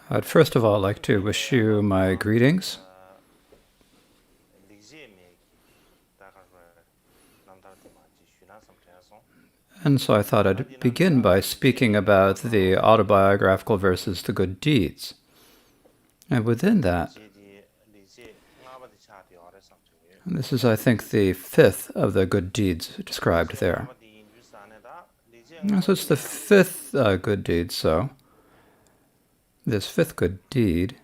I'd first of all like to wish you my greetings. And so I thought I'd begin by speaking about the autobiographical versus the good deeds. And within that, this is, I think, the fifth of the good deeds described there. So it's the fifth good deed, so this fifth good deed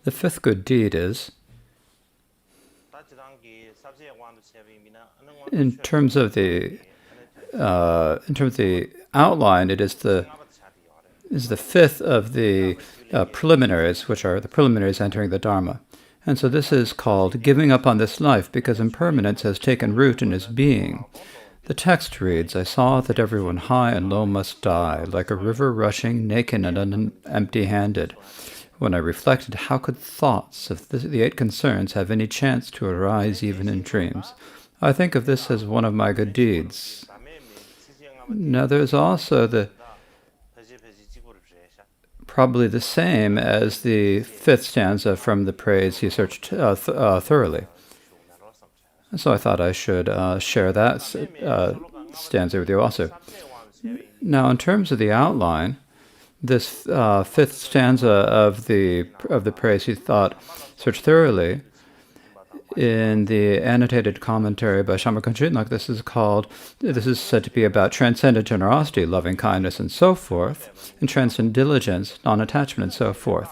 the fifth good deed is, in terms of the outline, it is the fifth of the preliminaries, which are the preliminaries entering the Dharma. And so this is called giving up on this life because impermanence has taken root in his being. The text reads, I saw that everyone high and low must die, like a river rushing, naked and empty-handed. When I reflected, how could thoughts of the eight concerns have any chance to arise even in dreams? I think of this as one of my good deeds. Now there's also probably the same as the fifth stanza from the praise he searched thoroughly. So I thought I should share that stanza with you also. Now, in terms of the outline, this fifth stanza of the praise he thought searched thoroughly, in the annotated commentary by Shamakantritnak, this is said to be about transcendent generosity, loving kindness, and so forth, and transcendent diligence, non-attachment, and so forth.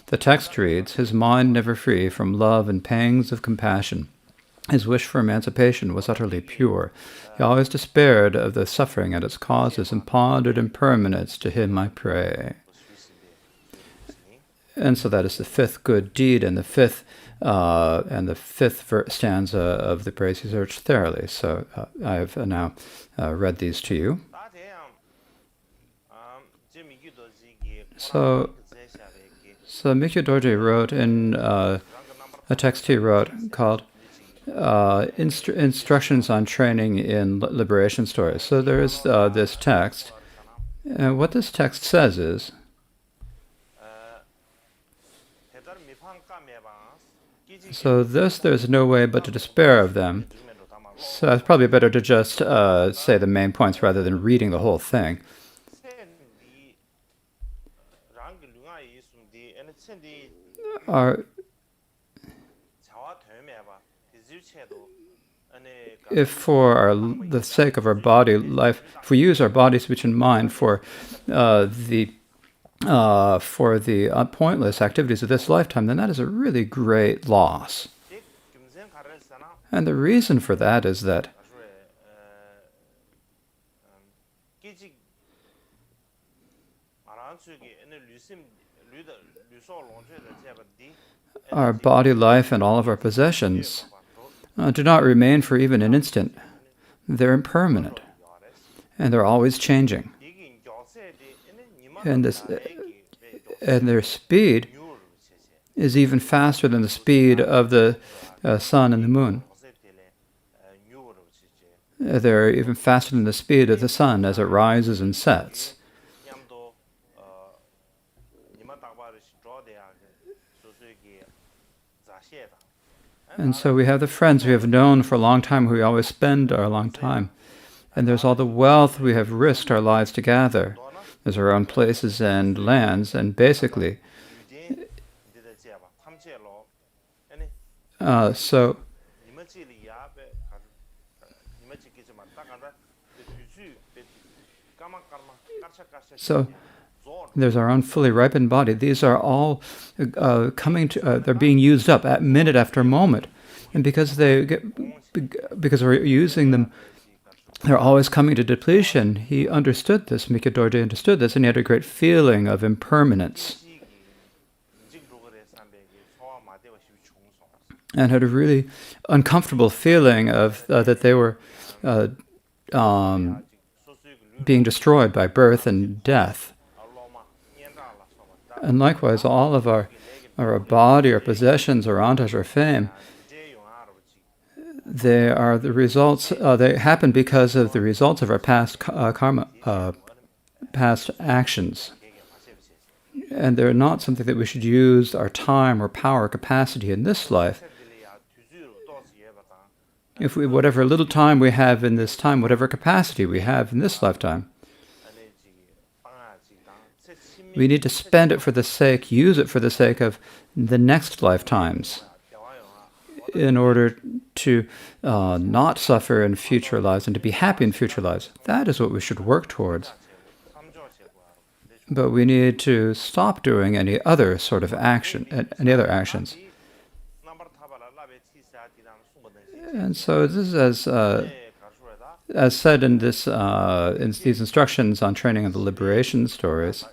The text reads, his mind never free from love and pangs of compassion. His wish for emancipation was utterly pure. He always despaired of the suffering and its causes and pondered impermanence. To him I pray. And so that is the fifth good deed and the fifth stanza of the praise he searched thoroughly. So I have now read these to you. So Mikyu Dorji wrote in a text he wrote called Instructions on Training in Liberation Stories. So there is this text, and what this text says is, so there's no way but to despair of them. So it's probably better to just say the main points rather than reading the whole thing. If for the sake of our body life, if we use our body, speech, and mind for the pointless activities of this lifetime, then that is a really great loss. And the reason for that is that our body life and all of our possessions do not remain for even an instant. They're impermanent, and they're always changing. And their speed is even faster than the speed of the sun and the moon. They're even faster than the speed of the sun as it rises and sets. And so we have the friends we have known for a long time, who we always spend our long time. And there's all the wealth we have risked our lives to gather. There's our own places and lands, and basically, so there's our own fully ripened body. These are all they're being used up at minute after moment. And because because we're using them, they're always coming to depletion. He understood this, Mikyo Dorje understood this, and he had a great feeling of impermanence. And had a really uncomfortable feeling of that they were being destroyed by birth and death. And likewise, all of our body, our possessions, our entourage, our fame, they are the results. They happen because of the results of our past karma, past actions, and they're not something that we should use our time or power or capacity in this life. If whatever little time we have in this time, whatever capacity we have in this lifetime, we need to spend it for the sake, use it for the sake of the next lifetimes, in order to not suffer in future lives and to be happy in future lives. That is what we should work towards. But we need to stop doing any other sort of action, any other actions. And so this is as said in this in these instructions on training of the liberation stories.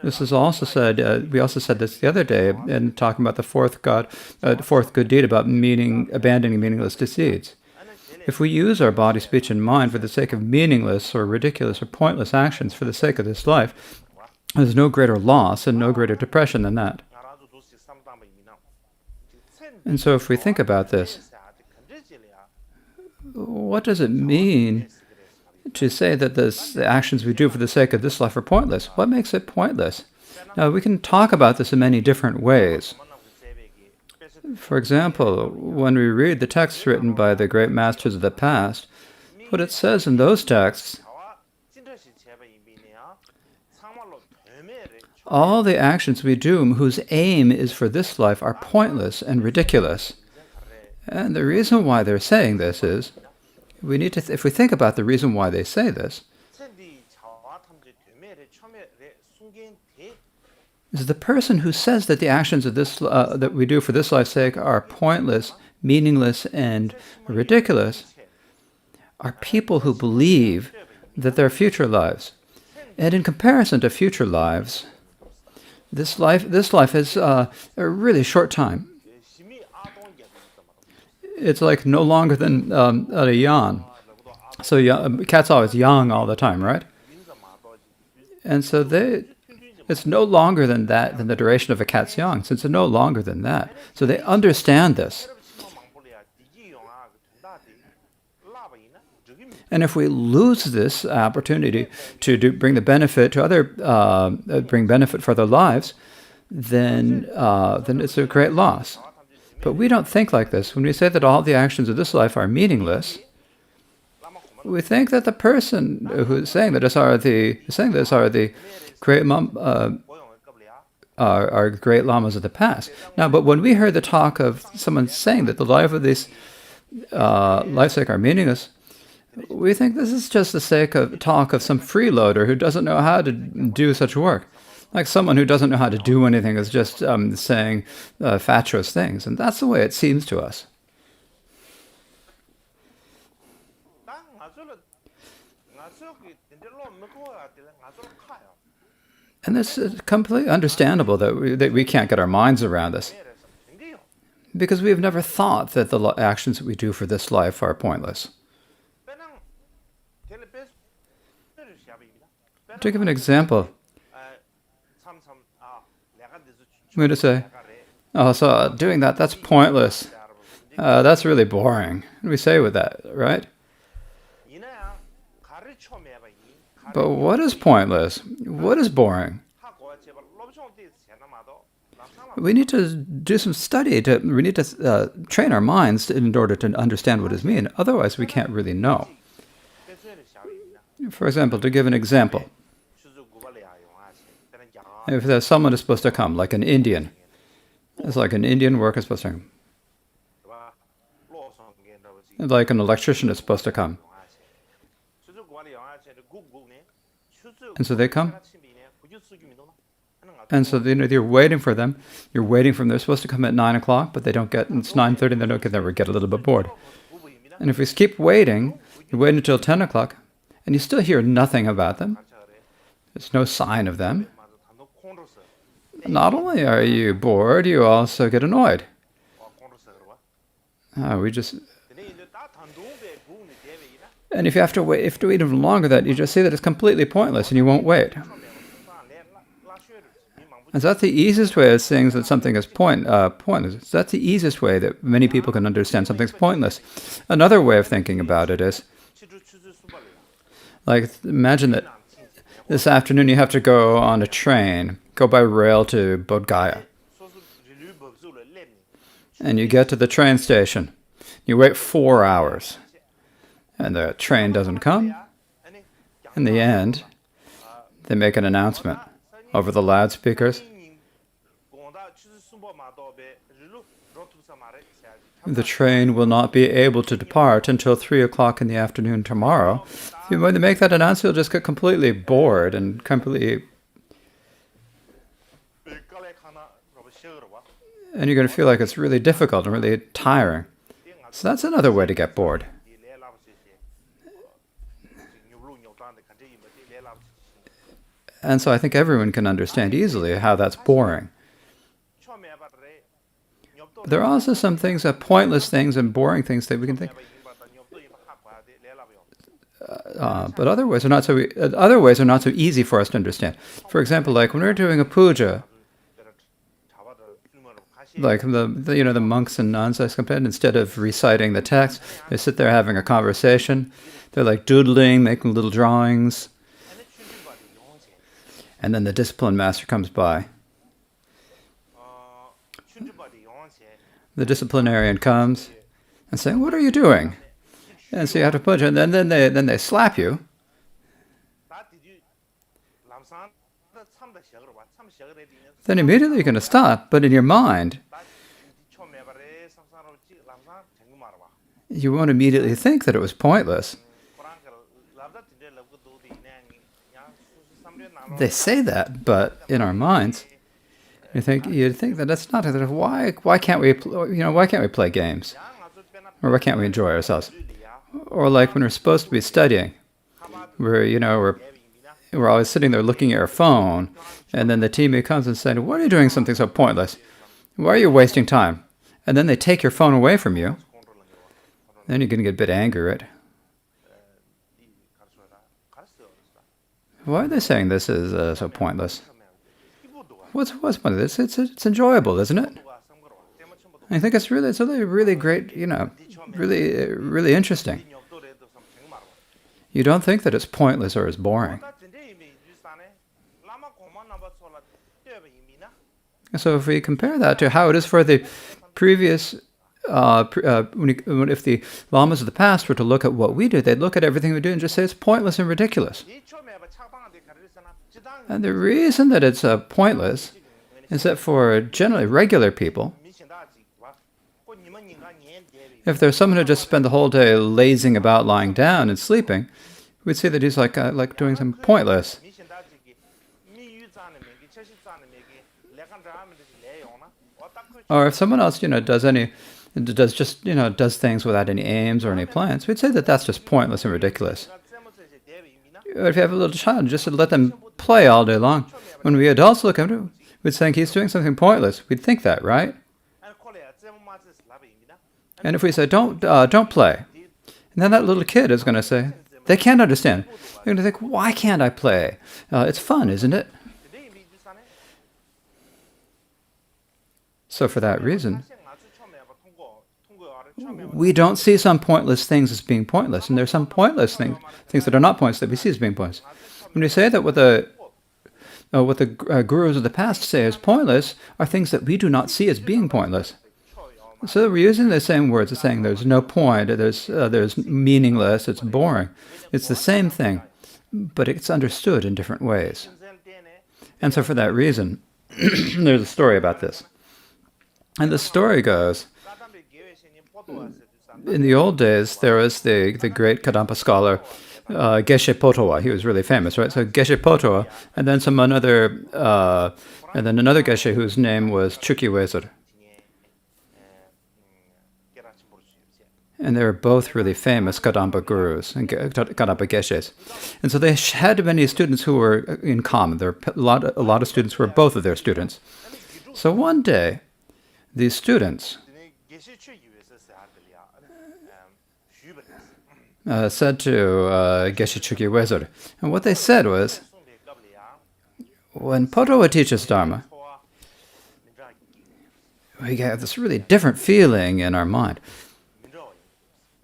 This is also said. We also said this the other day in talking about the fourth good deed about abandoning meaningless deeds. If we use our body, speech, and mind for the sake of meaningless or ridiculous or pointless actions for the sake of this life, there's no greater loss and no greater depression than that. And so if we think about this, what does it mean to say that the actions we do for the sake of this life are pointless? What makes it pointless? Now, we can talk about this in many different ways. For example, when we read the texts written by the great masters of the past, what it says in those texts, all the actions we do whose aim is for this life are pointless and ridiculous. And the reason why they're saying this is, we need to, if we think about the reason why they say this, is the person who says that the actions of this that we do for this life's sake are pointless, meaningless, and ridiculous, are people who believe that there are future lives. And in comparison to future lives, this life is a really short time. It's like no longer than a yawn. So cat's always young all the time, right? And so it's no longer than the duration of a cat's young, since it's no longer than that. So they understand this. And if we lose this opportunity to bring the benefit to bring benefit for their lives, then it's a great loss. But we don't think like this. When we say that all the actions of this life are meaningless, we think that the person who's saying this are the great are great lamas of the past. Now, but when we heard the talk of someone saying that the life of this life sake are meaningless, we think this is just the sake of talk of some freeloader who doesn't know how to do such work. Like someone who doesn't know how to do anything is just saying fatuous things. And that's the way it seems to us. And this is completely understandable that we can't get our minds around this. Because we have never thought that the actions that we do for this life are pointless. To give an example, I'm going to say, oh, so doing that's pointless. That's really boring. And we say with that, right? But what is pointless? What is boring? We need to do some study. We need to train our minds in order to understand what it means. Otherwise, we can't really know. For example, to give an example, if someone is supposed to come, like an Indian, it's like an Indian worker is supposed to come. Like an electrician is supposed to come. And so they come, And so you're waiting for them. You're waiting for them. They're supposed to come at 9 o'clock, but they don't get. It's 9:30. They don't get there. We get a little bit bored. And if we keep waiting, you wait until 10 o'clock, and you still hear nothing about them. There's no sign of them. Not only are you bored, you also get annoyed. We just. And if you have to wait even longer, that you just see that it's completely pointless, and you won't wait. And so that's the easiest way of saying that something is pointless. That's the easiest way that many people can understand something's pointless. Another way of thinking about it is, like, imagine that this afternoon you have to go on a train, go by rail to Bodh Gaya. And you get to the train station. You wait 4 hours. And the train doesn't come. In the end, they make an announcement over the loudspeakers. The train will not be able to depart until 3 o'clock in the afternoon tomorrow. When they make that announcement, you'll just get completely bored and completely... And you're going to feel like it's really difficult and really tiring. So that's another way to get bored. And so I think everyone can understand easily how that's boring. But there are also some things, pointless things and boring things that we can think. But other ways are not so easy for us to understand. For example, like when we're doing a puja, like the monks and nuns, instead of reciting the text, they sit there having a conversation. They're like doodling, making little drawings. And then the discipline master comes by. The disciplinarian comes and says, "What are you doing?" And so you have to puja, and then they slap you. Then immediately you're going to stop, but in your mind, you won't immediately think that it was pointless. They say that, but in our minds, you'd think that that's not. Why can't we play games, or why can't we enjoy ourselves? Or like when we're supposed to be studying, we're always sitting there looking at our phone, and then the teammate comes and says, "Why are you doing something so pointless? Why are you wasting time?" And then they take your phone away from you. Then you're going to get a bit angry, right? Why are they saying this is so pointless? What's pointless? It's enjoyable, isn't it? I think it's really great, really interesting. You don't think that it's pointless or it's boring. So if we compare that to how it is for the previous, if the lamas of the past were to look at what we do, they'd look at everything we do and just say it's pointless and ridiculous. And the reason that it's pointless is that for generally regular people, if there's someone who just spent the whole day lazing about, lying down and sleeping, we'd say that he's like doing something pointless. Or if someone else, does things without any aims or any plans, we'd say that that's just pointless and ridiculous. Or if you have a little child, just let them play all day long. When we adults look at him, we'd think he's doing something pointless. We'd think that, right? And if we say, don't play, and then that little kid is going to say, they can't understand. They're going to think, why can't I play? It's fun, isn't it? So for that reason, we don't see some pointless things as being pointless, and there's some pointless things that are not pointless that we see as being pointless. When we say that what the gurus of the past say is pointless are things that we do not see as being pointless. So we're using the same words as saying there's no point, there's meaningless, it's boring. It's the same thing, but it's understood in different ways. And so for that reason, there's a story about this. And the story goes, in the old days, there was the great Kadampa scholar Geshe Potowa. He was really famous, right? So Geshe Potowa, and then and then another Geshe whose name was Chuki Wezer. And they were both really famous Kadamba gurus and Kadamba Geshes. And so they had many students who were in common. There were a lot of students who were both of their students. So one day, these students said to Geshe Chuki Wezer, and what they said was, when Potowa teaches Dharma, we get this really different feeling in our mind.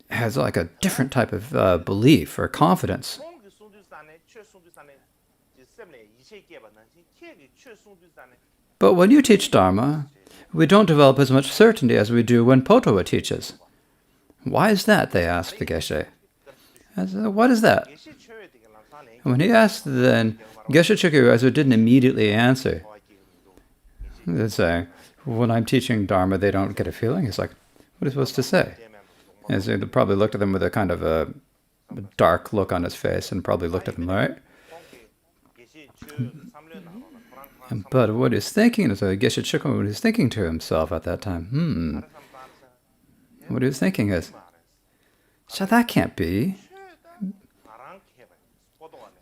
It has like a different type of belief or confidence. But when you teach Dharma, we don't develop as much certainty as we do when Potowa teaches. Why is that? They asked the Geshe. I said, what is that? And when he asked, then Geshe Chuki Wezer didn't immediately answer. They're saying, when I'm teaching Dharma, they don't get a feeling. He's like, what are you supposed to say? And so they probably looked at them with a kind of a dark look on his face and probably looked at them, right? But what he's thinking is, Geshe Chuki, what he's thinking to himself at that time, what he was thinking is, so that can't be.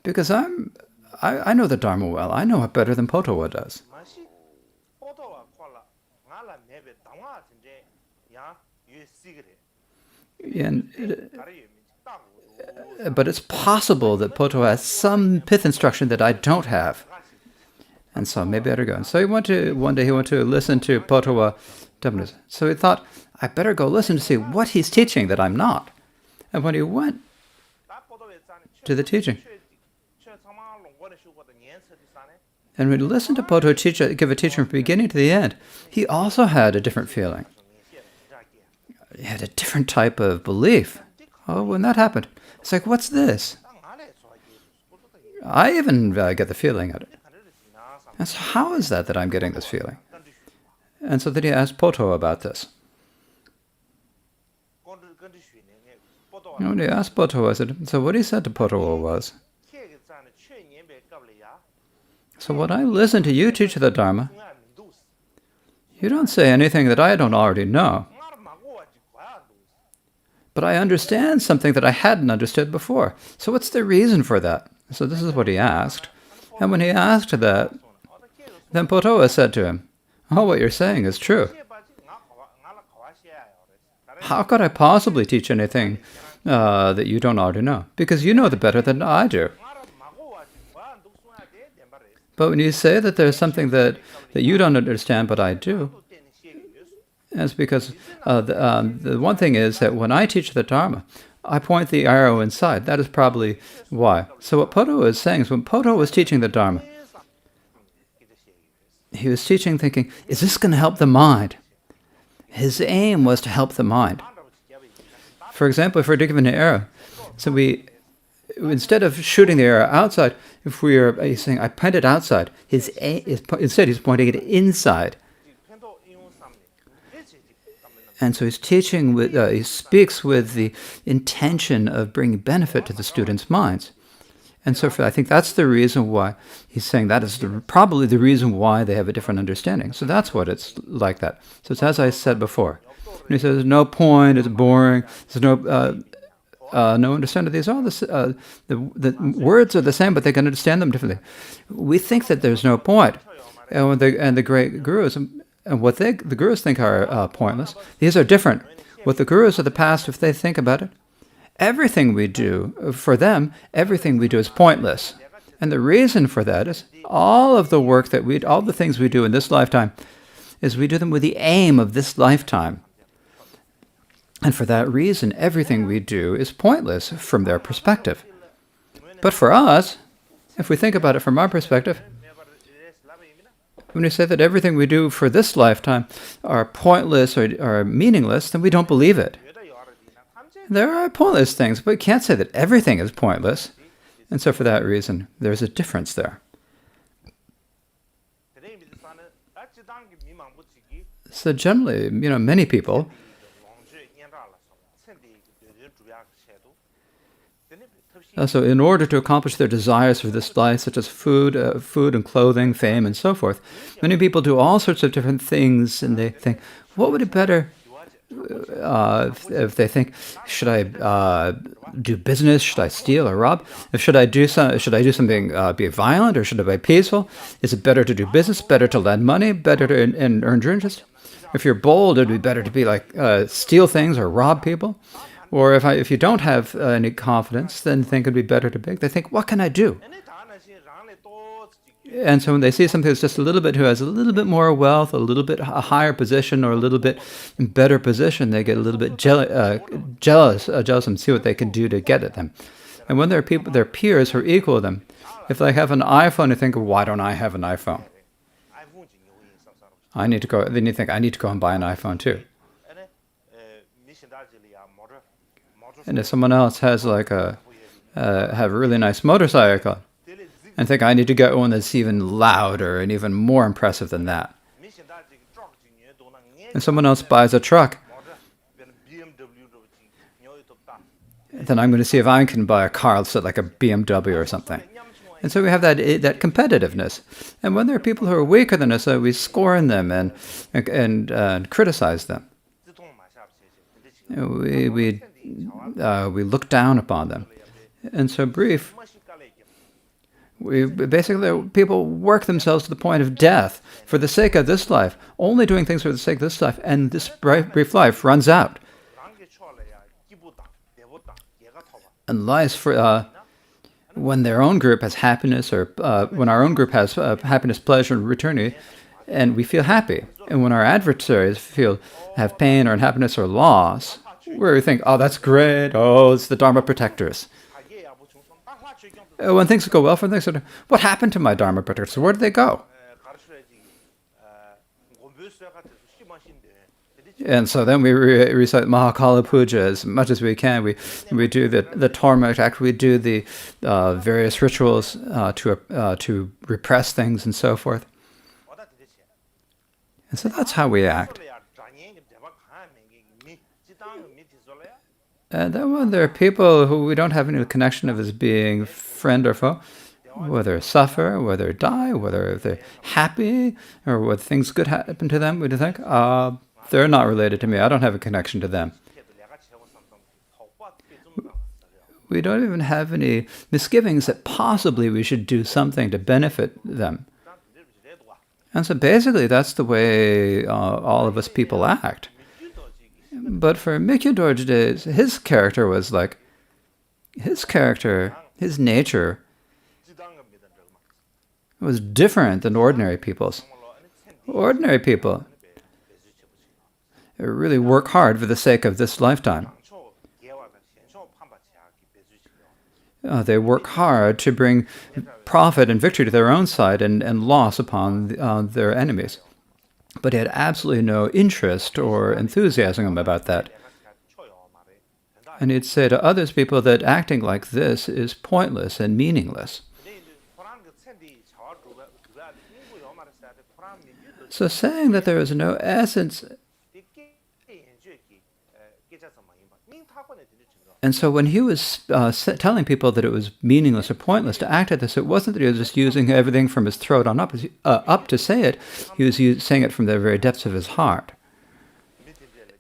Because I know the Dharma well. I know it better than Potowa does. But it's possible that Potowa has some pith instruction that I don't have. And so maybe I better go. And so one day he went to listen to Potowa. So he thought, I better go listen to see what he's teaching that I'm not. And when he went to the teaching, and when he listened to Potowa give a teaching from beginning to the end, he also had a different feeling. He had a different type of belief. Oh, when that happened, it's like, what's this? I even get the feeling of it. And so how is that I'm getting this feeling? And so then he asked Potowa about this. And when he asked Potowa, I said, so what he said to Potowa was, so when I listen to you teach the Dharma, you don't say anything that I don't already know. But I understand something that I hadn't understood before. So what's the reason for that? So this is what he asked. And when he asked that, then Potowa said to him, oh, what you're saying is true. How could I possibly teach anything that you don't already know? Because you know it better than I do. But when you say that there's something that you don't understand but I do, it's because the one thing is that when I teach the Dharma, I point the arrow inside. That is probably why. So what Potowa is saying is when Potowa was teaching the Dharma, he was teaching thinking, is this going to help the mind? His aim was to help the mind. For example, if we're given an arrow, so instead of shooting the arrow outside, if he's saying, I point it outside, instead he's pointing it inside. And so he's teaching, he speaks with the intention of bringing benefit to the students' minds. And so I think that's the reason why he's saying that is probably the reason why they have a different understanding. So that's what it's like that. So it's as I said before. And he says, there's no point, it's boring, there's no understanding. These are the words are the same, but they can understand them differently. We think that there's no point. And the great gurus, and what the gurus think are pointless, these are different. What the gurus of the past, if they think about it, everything we do, for them, everything we do is pointless. And the reason for that is all of the work all the things we do in this lifetime, is we do them with the aim of this lifetime. And for that reason, everything we do is pointless from their perspective. But for us, if we think about it from our perspective, when we say that everything we do for this lifetime are pointless or meaningless, then we don't believe it. There are pointless things, but we can't say that everything is pointless. And so for that reason, there's a difference there. So generally, many people, So in order to accomplish their desires for this life, such as food and clothing, fame, and so forth, many people do all sorts of different things, and they think, what would it better if they think, should I do business? Should I steal or rob? Should I do something be violent, or should I be peaceful? Is it better to do business? Better to lend money? Better to earn interest? If you're bold, it'd be better to be like steal things or rob people. Or if you don't have any confidence, then think it'd be better to beg. They think, what can I do? And so when they see something that's just a little bit, who has a little bit more wealth, a little bit a higher position, or a little bit better position, they get a little bit jealous and see what they can do to get at them. And when there are people, their peers who are equal to them, if they have an iPhone, they think, why don't I have an iPhone? Then you think, I need to go and buy an iPhone too. And if someone else has like have a really nice motorcycle, and think, I need to get one that's even louder and even more impressive than that. And someone else buys a truck, then I'm going to see if I can buy a car that's like a BMW or something. And so we have that competitiveness. And when there are people who are weaker than us, we scorn them and criticize them. We look down upon them. And so basically, people work themselves to the point of death for the sake of this life, only doing things for the sake of this life, and this brief life runs out. And lies for when their own group has happiness, or when our own group has happiness, pleasure, and eternity, and we feel happy. And when our adversaries have pain or unhappiness or loss, where we think, oh, that's great, oh, it's the Dharma protectors. When things go well for them, they sort of, what happened to my Dharma protectors? Where did they go? And so then we recite Mahakala Puja as much as we can. We do the torment act. We do the various rituals to repress things and so forth. And so that's how we act. And then when there are people who we don't have any connection of as being friend or foe, whether suffer, whether die, whether they're happy, or whether things good happen to them, we think, they're not related to me. I don't have a connection to them. We don't even have any misgivings that possibly we should do something to benefit them. And so basically that's the way all of us people act. But for Mikyo Dorje, his character was like, his nature was different than ordinary people's. Ordinary people really work hard for the sake of this lifetime. They work hard to bring profit and victory to their own side and loss upon their enemies. But he had absolutely no interest or enthusiasm about that. And he'd say to others people that acting like this is pointless and meaningless. So saying that there is no essence. And so when he was telling people that it was meaningless or pointless to act like this, it wasn't that he was just using everything from his throat on up to say it. He was saying it from the very depths of his heart.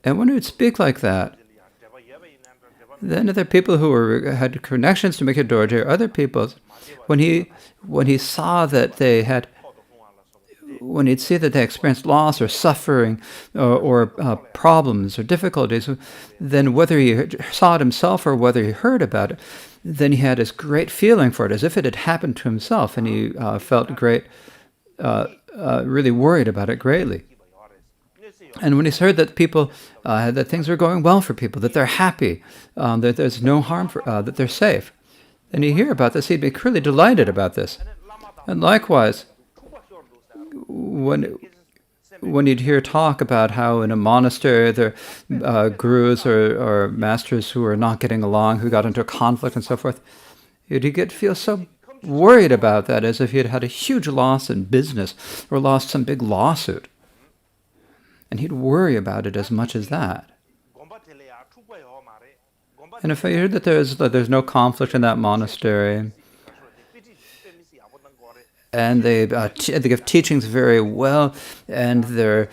And when he would speak like that, then other people who had connections to Mikyo Dorje, or other people, when he saw that they had, when he'd see that they experienced loss or suffering or problems or difficulties, then whether he saw it himself or whether he heard about it, then he had this great feeling for it, as if it had happened to himself, and he felt really worried about it greatly. And when he's heard that people, that things are going well for people, that they're happy, that there's no harm, that they're safe, then you hear about this, he'd be really delighted about this. And likewise, when you'd hear talk about how in a monastery there are gurus or masters who are not getting along, who got into a conflict and so forth, you'd feel so worried about that, as if you'd had a huge loss in business or lost some big lawsuit. And he'd worry about it as much as that. And if I hear that there's no conflict in that monastery, and they give teachings very well, and their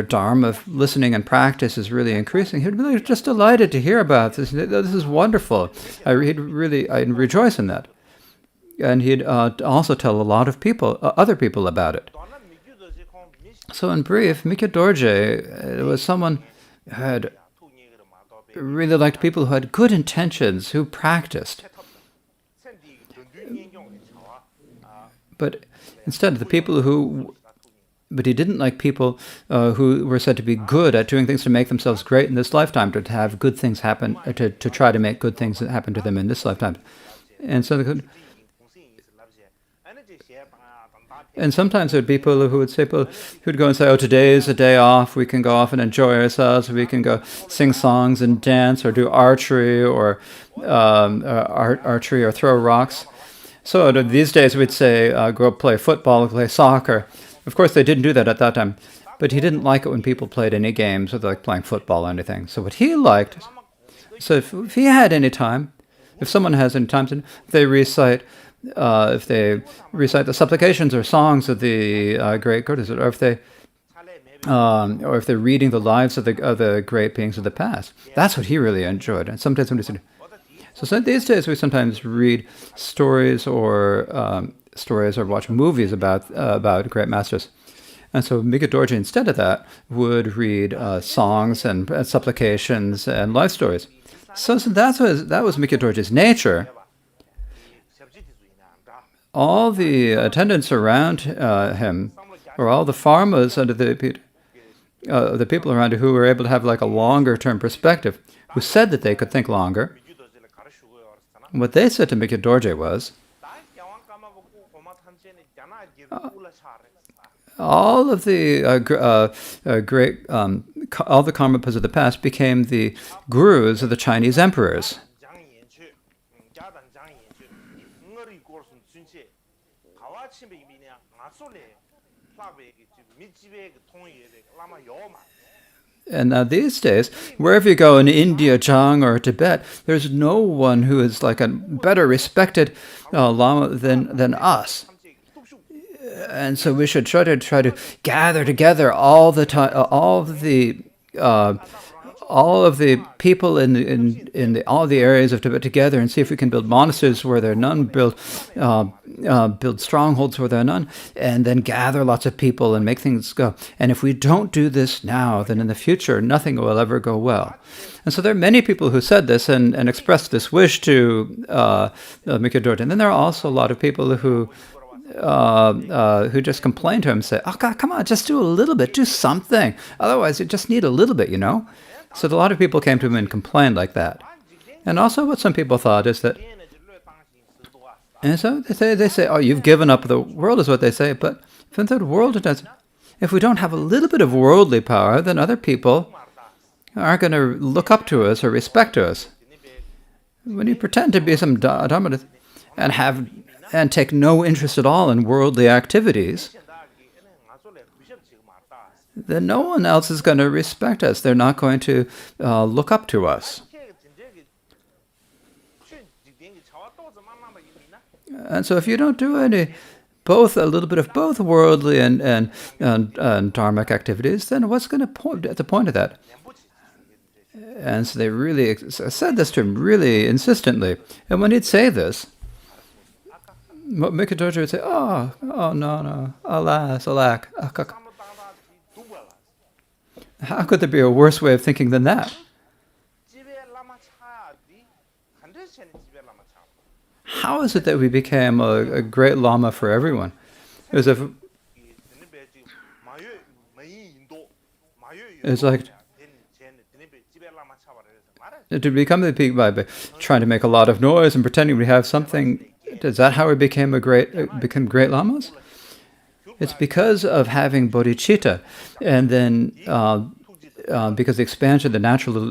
dharma of listening and practice is really increasing, he'd be just delighted to hear about this. This is wonderful. I'd rejoice in that. And he'd also tell a lot of people, other people about it. So in brief, Mikyo Dorje was someone who had really liked people who had good intentions, who practiced. But instead, but he didn't like people who were said to be good at doing things to make themselves great in this lifetime, to have good things happen, to try to make good things happen to them in this lifetime. And sometimes there would be people who would go and say, "Oh, today is a day off. We can go off and enjoy ourselves. We can go sing songs and dance, or do archery, or archery, or throw rocks." So these days we'd say, "Go play football, play soccer." Of course, they didn't do that at that time, but he didn't like it when people played any games, or like playing football or anything. So what he liked, so if he had any time, if someone has any time, if they recite the supplications or songs of the great Buddhas, or if they're reading the lives of the great beings of the past, that's what he really enjoyed. And sometimes so these days we sometimes read stories or watch movies about great masters. And so Mikyo Dorje, instead of that, would read songs and supplications and life stories. So that was Mikyo Dorje's nature. All the attendants around him, or all the farmers under the people around who were able to have like a longer-term perspective, who said that they could think longer, what they said to Mikyo Dorje was, all of the all the Karmapas of the past became the gurus of the Chinese emperors. And now these days, wherever you go in India, Zhang, or Tibet, there's no one who is like a better respected lama than us. And so we should try to gather together all of the people in all the areas of Tibet together, and see if we can build monasteries where there are none, build strongholds where there are none, and then gather lots of people and make things go. And if we don't do this now, then in the future nothing will ever go well. And so there are many people who said this and expressed this wish to Mikyo Dorje. And then there are also a lot of people who just complain to him and say, "Oh God, come on, just do a little bit, do something. Otherwise, you just need a little bit, you know." So a lot of people came to him and complained like that. And also what some people thought is that, and so they say, "Oh, you've given up the world," is what they say. But if the world does, if we don't have a little bit of worldly power, then other people aren't going to look up to us or respect us. When you pretend to be some Dharma and take no interest at all in worldly activities, then no one else is going to respect us. They're not going to look up to us. And so if you don't do a little bit of both worldly and dharmic activities, then what's going to point at the point of that? And so they really said this to him really insistently. And when he'd say this, Mikyo Dorje would say, oh, no, alas, alack. How could there be a worse way of thinking than that? How is it that we became a great lama for everyone? It's like to become the peak by trying to make a lot of noise and pretending we have something. Is that how we became great lamas? It's because of having bodhicitta, and then because the expansion, the natural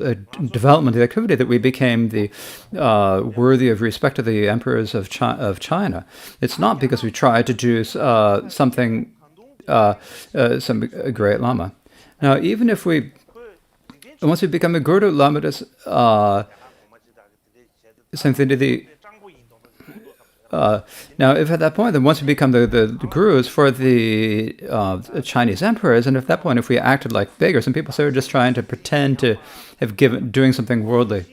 development of the activity, that we became the worthy of respect of the emperors of China. It's not because we tried to do some great lama. Now, even if once we become a Guru Lama, same thing to the. Now, if at that point, then once we become the gurus for the Chinese emperors, and at that point, if we acted like beggars, and people say we're just trying to pretend to have doing something worldly,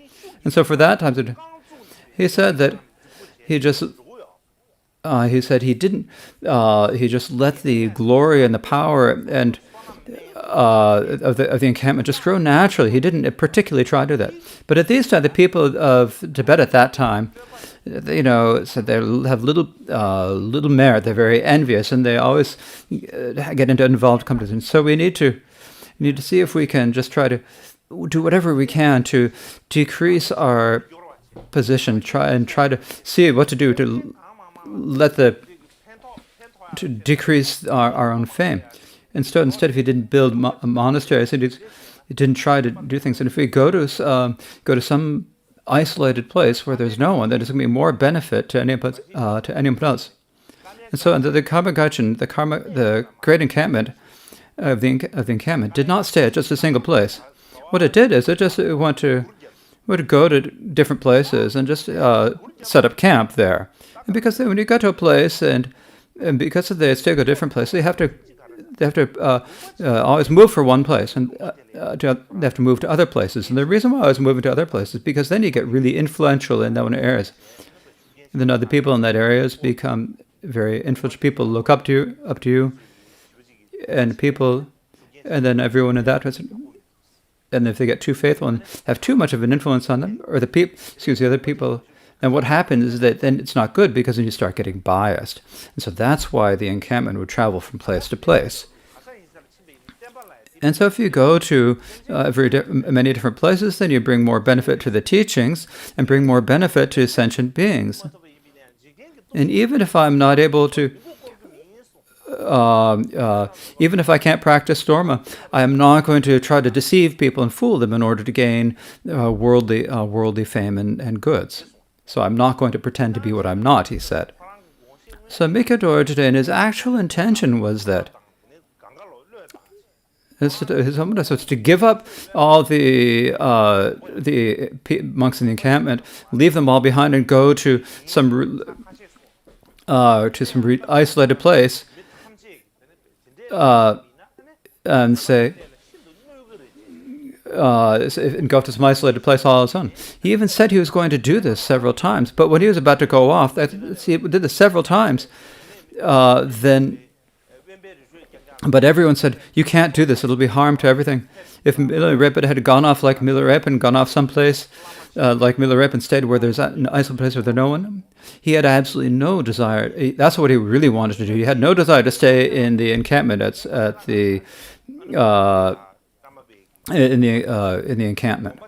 and so for that time, he said that he just. He said he didn't. He just let the glory and the power and of the encampment just grow naturally. He didn't particularly try to do that. But at these times, the people of Tibet at that time, said they have little merit. They're very envious, and they always get into involved competition. So we need to see if we can just try to do whatever we can to decrease our position. Try to see what to do to decrease our own fame. Instead, if he didn't build monasteries, he didn't try to do things. And if we go to some isolated place where there's no one, then it's going to be more benefit to anyone else. And so, the Karma Gachen, the great encampment of the encampment, did not stay at just a single place. What it did is it went to go to different places and just set up camp there. And because when you go to a place and because they still go to different places, they have to always move from one place, and they have to move to other places. And the reason why I was moving to other places is because then you get really influential in those areas. And then other people in that areas become very influential. People look up to you, and then everyone in that person. And if they get too faithful and have too much of an influence on them, or the other people. And what happens is that then it's not good because then you start getting biased. And so that's why the encampment would travel from place to place. And so if you go to many different places, then you bring more benefit to the teachings and bring more benefit to sentient beings. And even if I'm not able to, even if I can't practice Dharma, I am not going to try to deceive people and fool them in order to gain worldly fame and goods. So I'm not going to pretend to be what I'm not, he said. So Mikhe Dorje, in his actual intention was that it's to give up all the monks in the encampment, leave them all behind, and go to some isolated place and say. And go to some isolated place all on his own. He even said he was going to do this several times, but when he was about to go off, he did this several times, but everyone said, you can't do this, it'll be harm to everything. If Milarepa had gone off like Milarepa and gone off someplace like Milarepa and stayed where there's an isolated place where there's no one, he had absolutely no desire. That's what he really wanted to do. He had no desire to stay in the encampment at the in the encampment.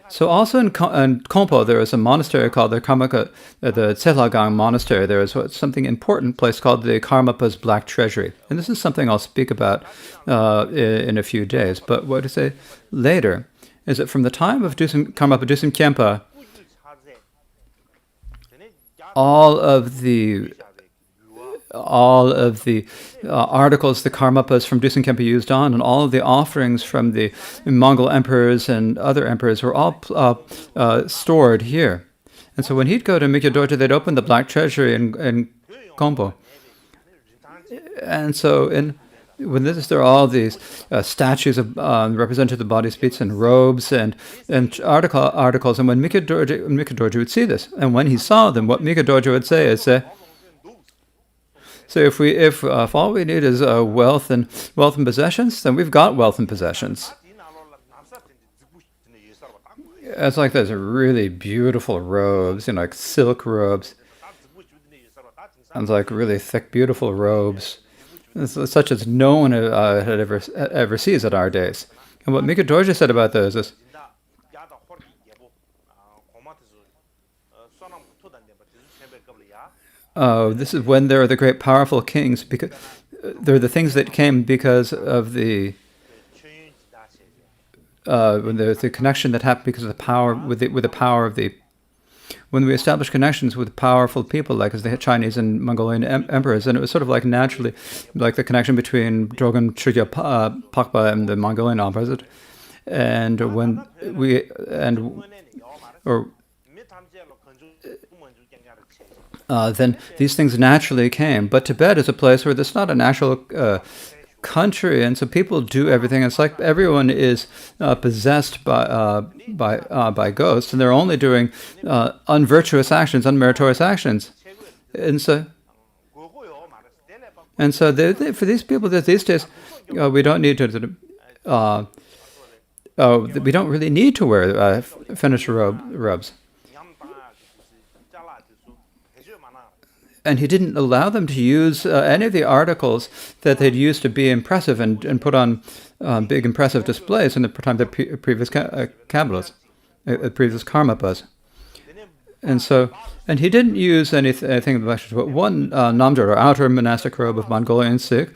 So also in Kompo, there was a monastery called the Tselagang Monastery. There was something important place called the Karmapa's Black Treasury. And this is something I'll speak about in a few days. But what to say later is that from the time of Karmapa Dusim Khenpa, all of the articles the Karmapas from Dusin Khenpa used on, and all of the offerings from the Mongol emperors and other emperors were all stored here. And so when he'd go to Mikhe Dorje, they'd open the Black Treasury in Kompo. And so there are all these statues of representative of the body, speech, and robes and articles. And when Mikhe Dorje would see this, and when he saw them, what Mikhe Dorje would say is, so if all we need is wealth and possessions, then we've got wealth and possessions. It's like those really beautiful robes, like silk robes, and like really thick, beautiful robes, such as no one had ever sees at our days. And what Mikhe Dorje said about those is, this is when there are the great powerful kings, because they're the things that came because of when there's the connection that happened because of the power with the power of the. When we establish connections with powerful people, like as the Chinese and Mongolian emperors, and it was sort of like naturally, like the connection between Drogon Chugya Pakpa and the Mongolian emperors, and when we then these things naturally came. But Tibet is a place where there's not a natural country, and so people do everything. It's like everyone is possessed by ghosts, and they're only doing unvirtuous actions, unmeritorious actions, and so for these people that these days we don't need to. We don't really need to wear finished robes. And he didn't allow them to use any of the articles that they'd used to be impressive and put on big impressive displays in the time of the previous Kabbalahs, previous Karmapas. And he didn't use anything but one namjot, or outer monastic robe of Mongolian Sikh,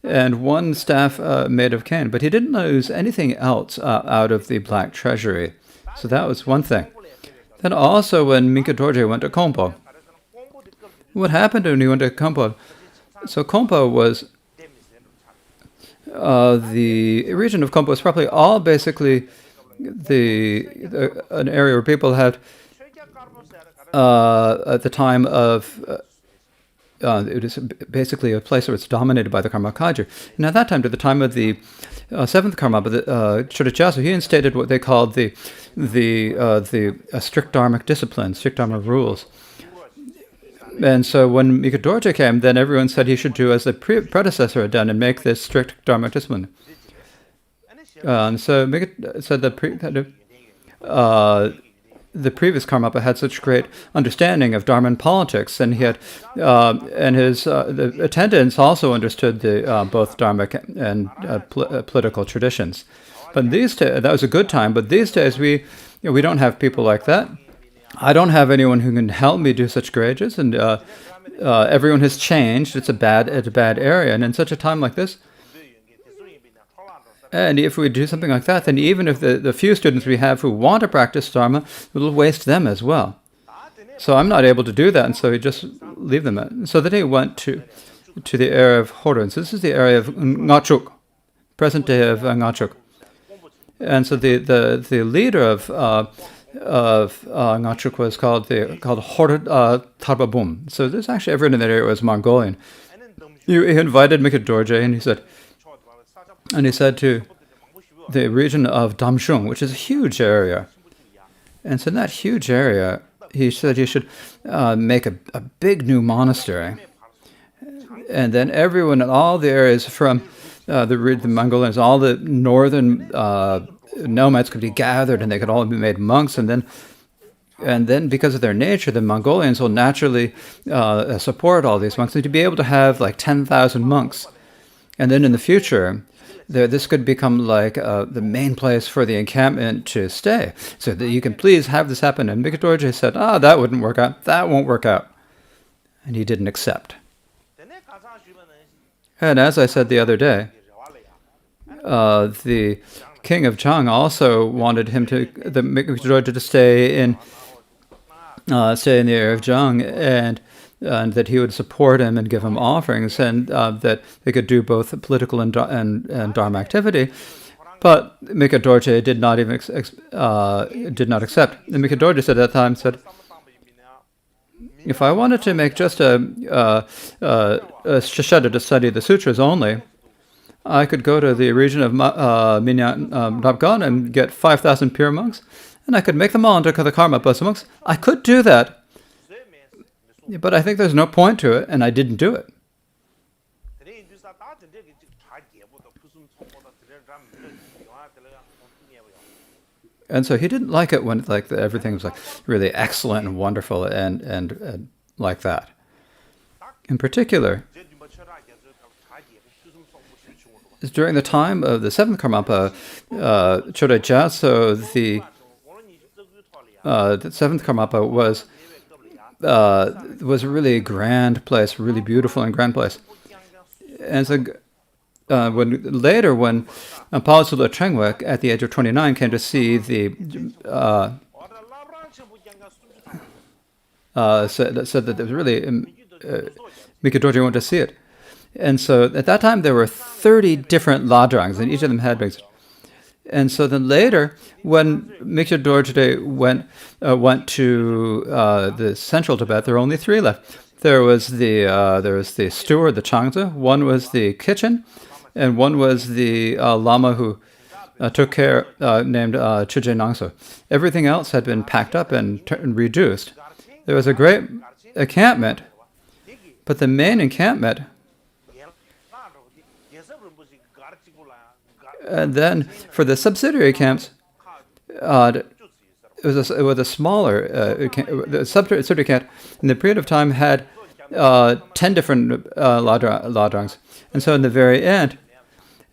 and one staff made of cane. But he didn't use anything else out of the Black Treasury. So that was one thing. Then also when Minka Dorje went to Kongpo, what happened when he went to Kongpo? So Kongpo was, the region of Kongpo was probably all basically an area where people had, at the time of, it was basically a place where it's dominated by the Karma Kagyu. And at that time, to the time of the seventh Karma, but Chodajasu, he instated what they called the strict Dharmic discipline, strict Dharma rules. And so when Mika Dorje came, then everyone said he should do as the predecessor had done and make this strict Dharma discipline. And so Mika said that the previous Karmapa had such great understanding of Dharma and politics, and he had, and his the attendants also understood the both Dharmic and political traditions. But these days, that was a good time. But these days, we don't have people like that. I don't have anyone who can help me do such courageous, and everyone has changed. It's a bad area, and in such a time like this, and if we do something like that, then even if the few students we have who want to practice Dharma, it'll waste them as well. So I'm not able to do that, and so we just leave them. So then he went to the area of Horons. This is the area of Ngachuk, present day of Ngachuk, and so the leader of Ngachuk was called Horod Tarbabum. So there's actually everyone in that area was Mongolian. He invited Mika Dorje, and he said to the region of Damshung, which is a huge area. And so in that huge area, he said you should make a big new monastery. And then everyone in all the areas from the Mongolians, all the northern nomads could be gathered, and they could all be made monks. And then because of their nature, the Mongolians will naturally support all these monks. And to be able to have like 10,000 monks. And then in the future, this could become like the main place for the encampment to stay, so that you can please have this happen. And Mika Dorje said, that wouldn't work out. That won't work out. And he didn't accept. And as I said the other day, the king of Zhang also wanted him the Mika Dorje to stay in the area of Zhang, and that he would support him and give him offerings, and that they could do both political and Dharma activity. But Mika Dorje did not even did not accept. And Mika Dorje said at that time, if I wanted to make just a shashada to study the sutras only, I could go to the region of Nabgan and get 5,000 pure monks, and I could make them all into the Karmapas monks. I could do that. But I think there's no point to it, and I didn't do it. And so he didn't like it when everything was really excellent and wonderful and like that. In particular, during the time of the seventh Karmapa, Chodajaso, the seventh Karmapa was a really grand place, really beautiful and grand place. And so when Pausula Trengwek, at the age of 29, came to see said that there was really, Mika Dorje wanted to see it. And so at that time there were 30 different ladrangs, and each of them had big. And so then later, when Mikyo Dorje went to the central Tibet, there were only three left. There was the steward, the changzi. One was the kitchen, and one was the lama who took care, named Chuje Nangso. Everything else had been packed up and reduced. There was a great encampment, but the main encampment, and then for the subsidiary camps, it was a smaller the subsidiary camp in the period of time had 10 different ladrangs. And so in the very end,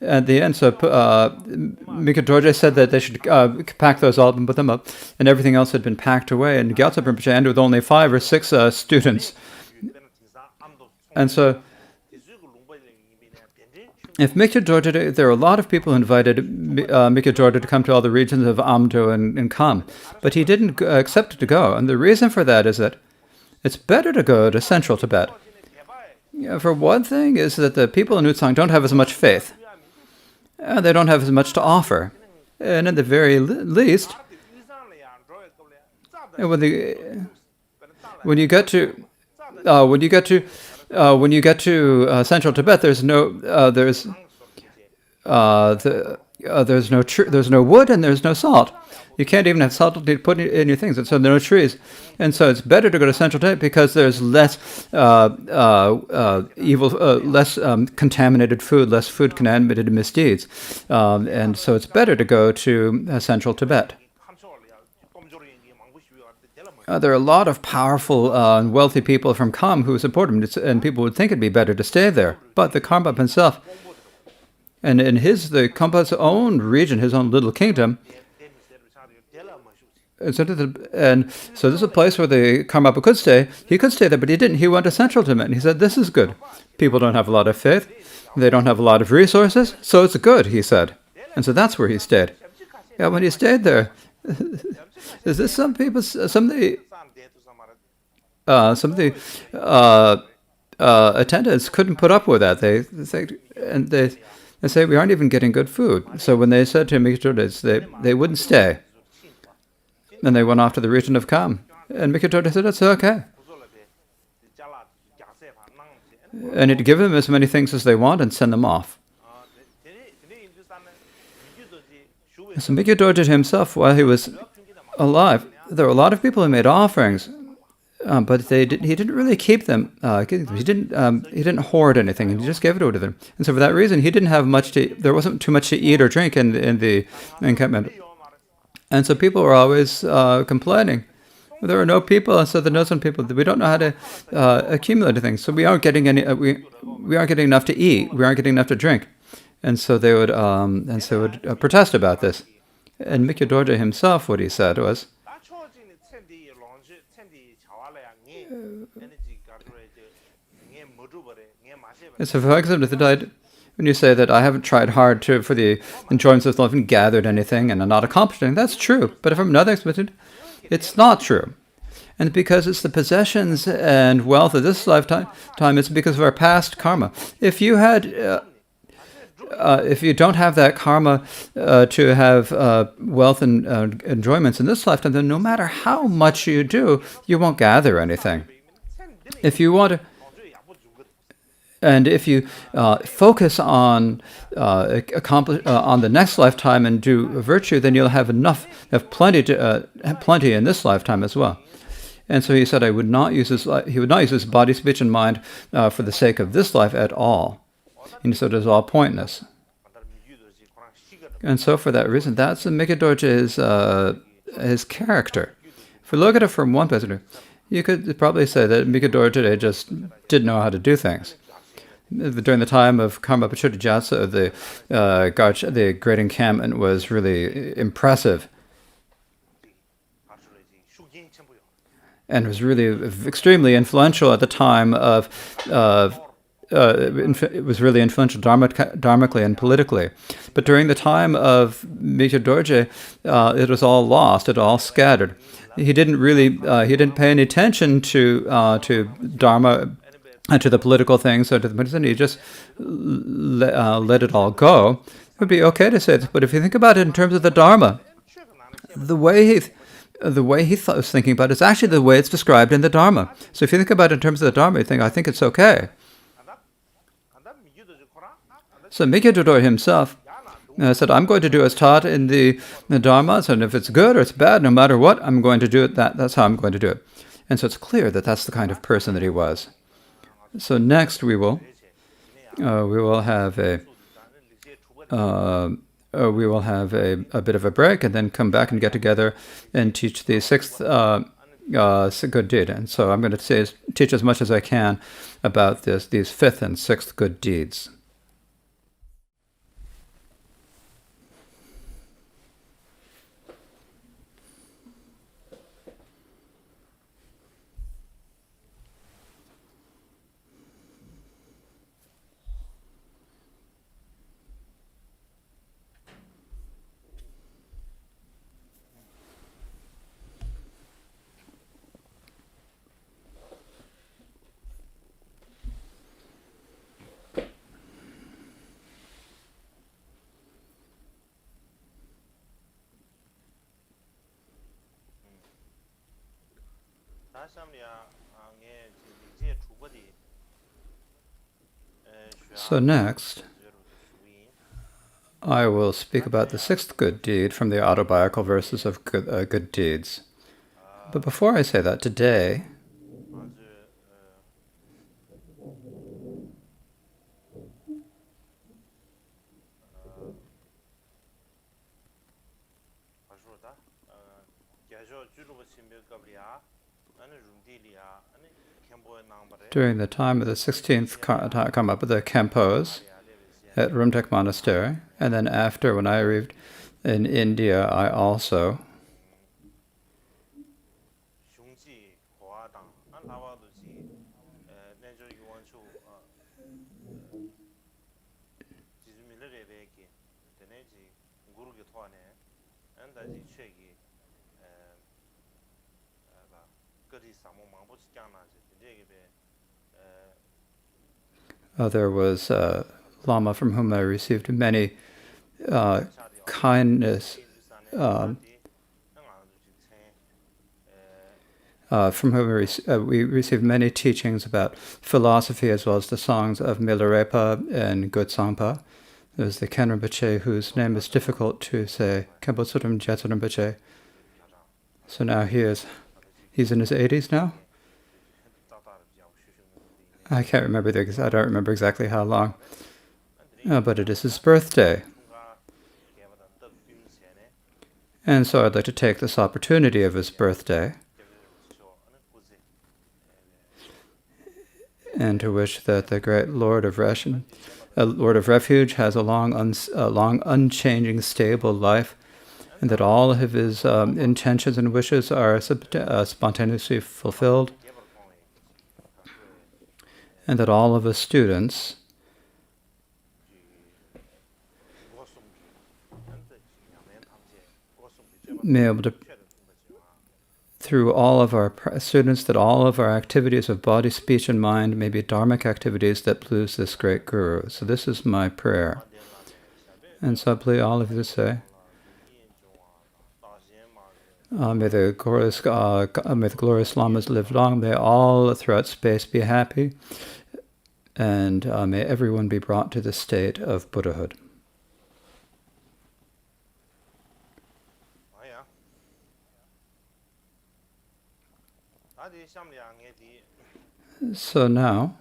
so Mikyo Dorje said that they should pack those all and put them up, and everything else had been packed away. And Gyaltsen Rinpoche ended with only 5 or 6 students. And so, if Mikyo Dorje, there are a lot of people who invited Mikyo Dorje to come to all the regions of Amdo and Kham, but he didn't accept to go. And the reason for that is that it's better to go to central Tibet. For one thing is that the people in Utsang don't have as much faith. They don't have as much to offer. And at the very least, when you get to central Tibet, there's no wood and there's no salt. You can't even have salt to put in your things, and so there are no trees. And so it's better to go to central Tibet because there's less less contaminated food, less food contaminated misdeeds. And so it's better to go to central Tibet. There are a lot of powerful and wealthy people from Kham who support him, and people would think it'd be better to stay there. But the Karmapa himself, and in the Karmapa's own region, his own little kingdom, and so this is a place where the Karmapa could stay. He could stay there, but he didn't. He went to central Tibet, and he said, "This is good. People don't have a lot of faith. They don't have a lot of resources, so it's good," he said. And so that's where he stayed. Yeah, when he stayed there, is this some of the attendants couldn't put up with that. They say we aren't even getting good food. So when they said to Mikyo Dorje, they wouldn't stay. And they went off to the region of Kham. And Mikyo Dorje said, "It's okay." And he'd give them as many things as they want and send them off. So Mikyo Dorje himself, while he was alive, there were a lot of people who made offerings, but he didn't really keep them. He didn't hoard anything, and he just gave it over to them. And so for that reason, he didn't have much to. There wasn't too much to eat or drink in the encampment. And so people were always complaining. There were no people, and so there are no some people. We don't know how to accumulate things. So we aren't getting we aren't getting enough to eat. We aren't getting enough to drink. And so they would protest about this. And Mikyo Dorje himself, what he said was, so for example, when you say that I haven't tried hard for the enjoyments of life and gathered anything and I'm not accomplished anything, that's true. But from another expectation, it's not true. And because it's the possessions and wealth of this lifetime, it's because of our past karma. If you don't have that karma to have wealth and enjoyments in this lifetime, then no matter how much you do, you won't gather anything. If you want to, and if you focus on on the next lifetime and do virtue, then you'll have plenty in this lifetime as well. And so he said, he would not use his body, speech, and mind for the sake of this life at all. And so it is all pointless. And so for that reason, that's Mikyo Dorje's his character. If we look at it from one perspective, you could probably say that Mikyo Dorje just didn't know how to do things. During the time of Karmapa Chuddhajatsa, the great encampment was really impressive. And was really extremely influential at the time of it was really influential dharmically and politically. But during the time of Mikyo Dorje, it was all lost, it all scattered. He didn't pay any attention to Dharma and to the political things, or to the medicine. He just let it all go. would be okay to say this, but if you think about it in terms of the Dharma, the way he was thinking about it is actually the way it's described in the Dharma. So if you think about it in terms of the Dharma, you think, I think it's okay. So Mikkyadodor himself said, I'm going to do as taught in the Dharmas, and if it's good or it's bad, no matter what, I'm going to do it. That's how I'm going to do it. And so it's clear that that's the kind of person that he was. So next we will have a bit of a break, and then come back and get together and teach the sixth good deed. And so I'm going to teach as much as I can about these fifth and sixth good deeds. So next, I will speak about the sixth good deed from the autobiographical verses of good deeds. But before I say that, today, during the time of the 16th Karma, the Kempos at Rumtek Monastery, and then after, when I arrived in India, I also there was a lama from whom I received many kindness, from whom we received many teachings about philosophy, as well as the songs of Milarepa and Good Sangpa. There's the Ken Rinpoche, whose name is difficult to say, Khenpo Tsurim Jetsu Rinpoche. So now he's in his 80s now. I can't remember I don't remember exactly how long, but it is his birthday. And so I'd like to take this opportunity of his birthday and to wish that the great Lord of Refuge has a long, unchanging, stable life, and that all of his intentions and wishes are spontaneously fulfilled, and that all of us students may be able to, through all of our students, that all of our activities of body, speech, and mind may be dharmic activities that please this great Guru. So this is my prayer. And so please all of you say, may the glorious lamas live long, may all throughout space be happy, and may everyone be brought to the state of Buddhahood. So now,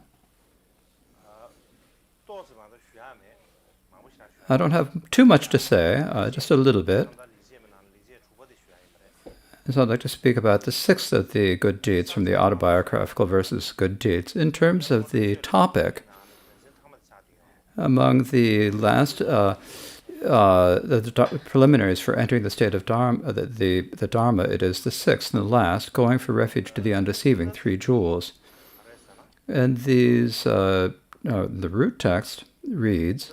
I don't have too much to say, just a little bit. So I'd like to speak about the sixth of the good deeds from the autobiographical verses good deeds. In terms of the topic, among the last the preliminaries for entering the state of Dharma, the Dharma, it is the sixth and the last, going for refuge to the undeceiving, 3 jewels. And these, the root text reads,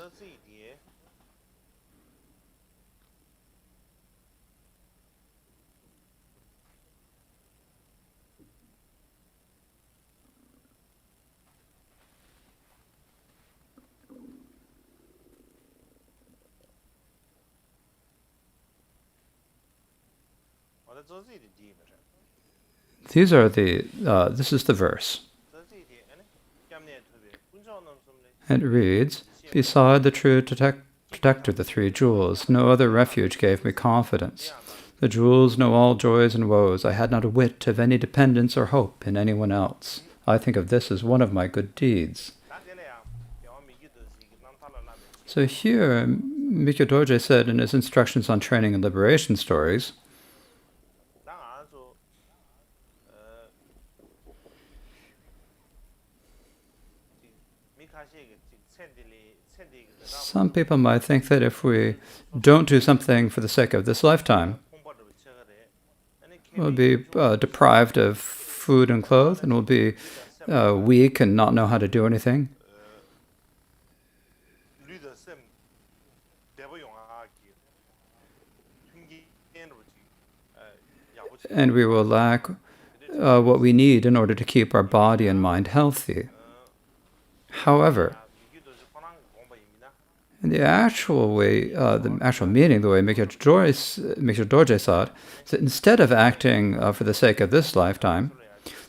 These are this is the verse. And it reads, beside the true protector, the three jewels, no other refuge gave me confidence. The jewels know all joys and woes. I had not a whit of any dependence or hope in anyone else. I think of this as one of my good deeds. So here, Mikyo Dorje said in his instructions on training and liberation stories, some people might think that if we don't do something for the sake of this lifetime, we'll be deprived of food and clothes, and we'll be weak and not know how to do anything. And we will lack what we need in order to keep our body and mind healthy. However, in the actual way, the actual meaning, the way Mikyo Dorje saw it, is that instead of acting for the sake of this lifetime,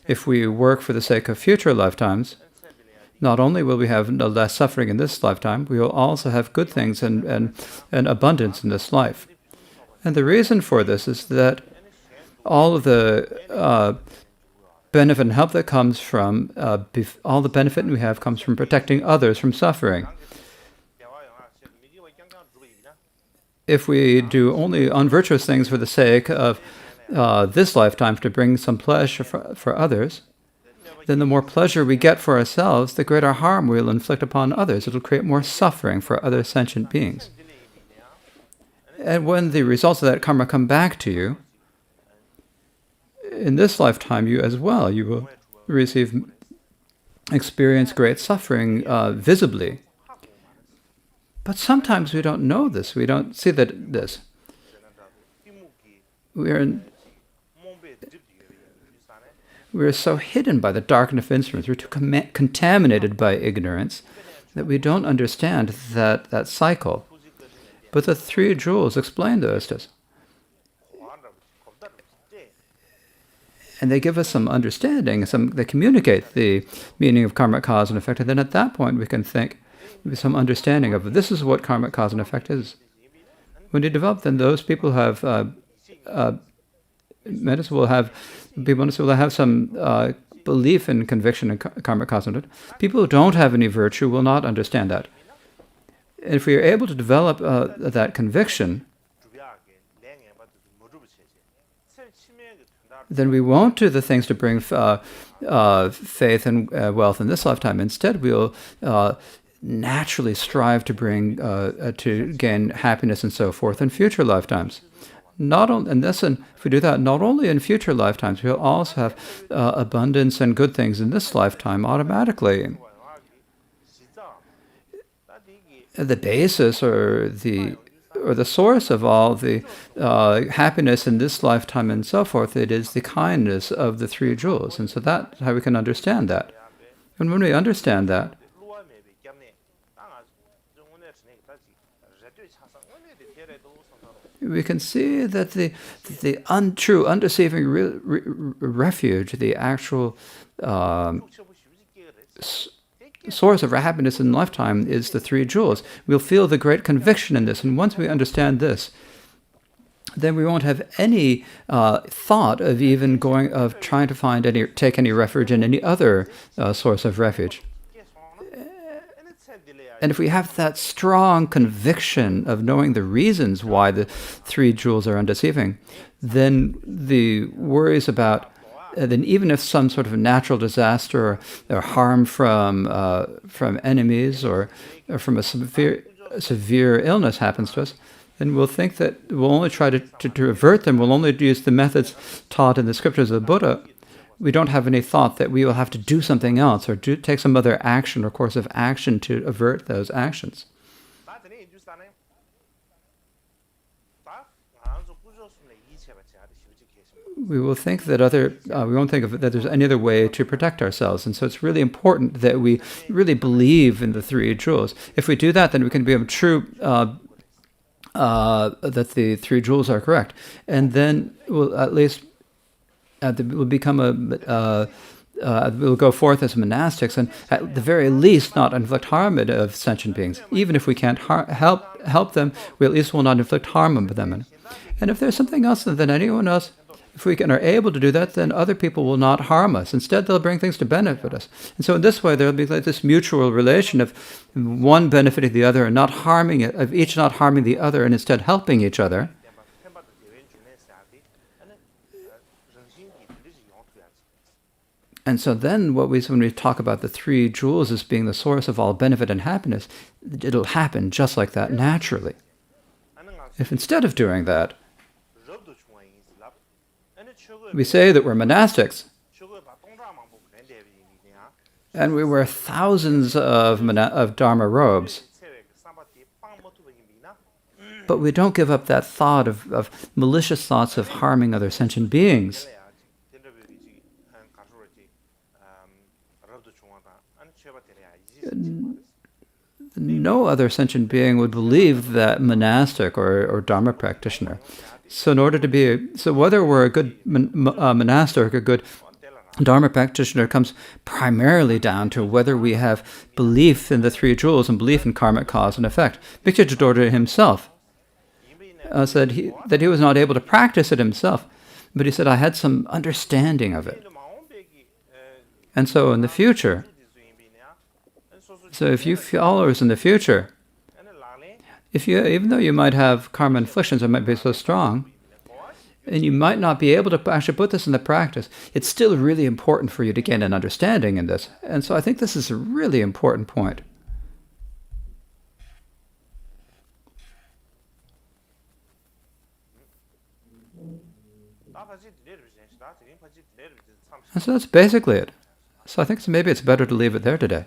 if we work for the sake of future lifetimes, not only will we have less suffering in this lifetime, we will also have good things and abundance in this life. And the reason for this is that all of the benefit and help that comes from, all the benefit we have comes from protecting others from suffering. If we do only unvirtuous things for the sake of this lifetime to bring some pleasure for others, then the more pleasure we get for ourselves, the greater harm we will inflict upon others. It will create more suffering for other sentient beings. And when the results of that karma come back to you, in this lifetime, you as well, you will experience great suffering visibly. But sometimes we don't know this. We don't see this. We're so hidden by the darkness of instruments. We're too contaminated by ignorance that we don't understand that cycle. But the three jewels explain those to us. And they give us some understanding. They communicate the meaning of karmic cause and effect. And then at that point we can think, some understanding of this is what karmic cause and effect is. When you develop, then those people who have medicine will have some belief and conviction in karmic cause and effect. People who don't have any virtue will not understand that. And if we are able to develop that conviction, then we won't do the things to bring faith and wealth in this lifetime. Instead, we'll naturally strive to bring to gain happiness and so forth in future lifetimes. If we do that, not only in future lifetimes, we'll also have abundance and good things in this lifetime automatically. The basis or the source of all the happiness in this lifetime and so forth, it is the kindness of the three jewels. And so that's how we can understand that. And when we understand that, we can see that the untrue, undeceiving refuge, the actual source of our happiness in lifetime is the three jewels. We'll feel the great conviction in this, and once we understand this, then we won't have any thought of even trying to take any refuge in any other source of refuge. And if we have that strong conviction of knowing the reasons why the three jewels are undeceiving, then the worries about, then even if some sort of natural disaster or harm from enemies or from a severe illness happens to us, then we'll think that we'll only try to avert them. We'll only use the methods taught in the scriptures of the Buddha. We don't have any thought that we will have to do something else or take some other action or course of action to avert those actions. We will think that we won't think that there's any other way to protect ourselves. And so it's really important that we really believe in the three jewels. If we do that, then we can become true that the three jewels are correct, and then we'll at least we'll become we'll go forth as monastics, and at the very least not inflict harm of sentient beings. Even if we can't help them, we at least will not inflict harm on them. And if there's something else than anyone else, if we are able to do that, then other people will not harm us. Instead, they'll bring things to benefit us. And so in this way, there will be like this mutual relation of one benefiting the other and not harming it, of each not harming the other and instead helping each other. And so then when we talk about the three jewels as being the source of all benefit and happiness, it'll happen just like that naturally. If instead of doing that, we say that we're monastics, and we wear thousands of Dharma robes, but we don't give up that thought of malicious thoughts of harming other sentient beings. No other sentient being would believe that monastic or Dharma practitioner. So whether we're a good monastic or a good Dharma practitioner comes primarily down to whether we have belief in the three jewels and belief in karmic cause and effect. Bhikkhu Dorje himself said that he was not able to practice it himself, but he said, I had some understanding of it. And so in the future, if you followers in the future, even though you might have karma inflictions that might be so strong, and you might not be able to actually put this into practice, it's still really important for you to gain an understanding in this. And so I think this is a really important point. And so that's basically it. So I think maybe it's better to leave it there today.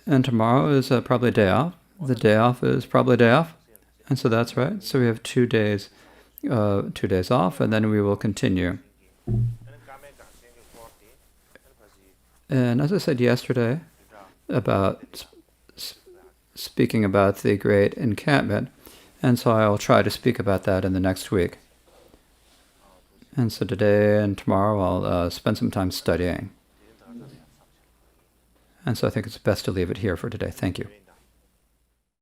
And tomorrow is probably a day off. The day off is probably a day off. And so that's right. So we have 2 days off, and then we will continue. And as I said yesterday, about speaking about the great encampment, and so I'll try to speak about that in the next week. And so today and tomorrow I'll spend some time studying. And so I think it's best to leave it here for today. Thank you.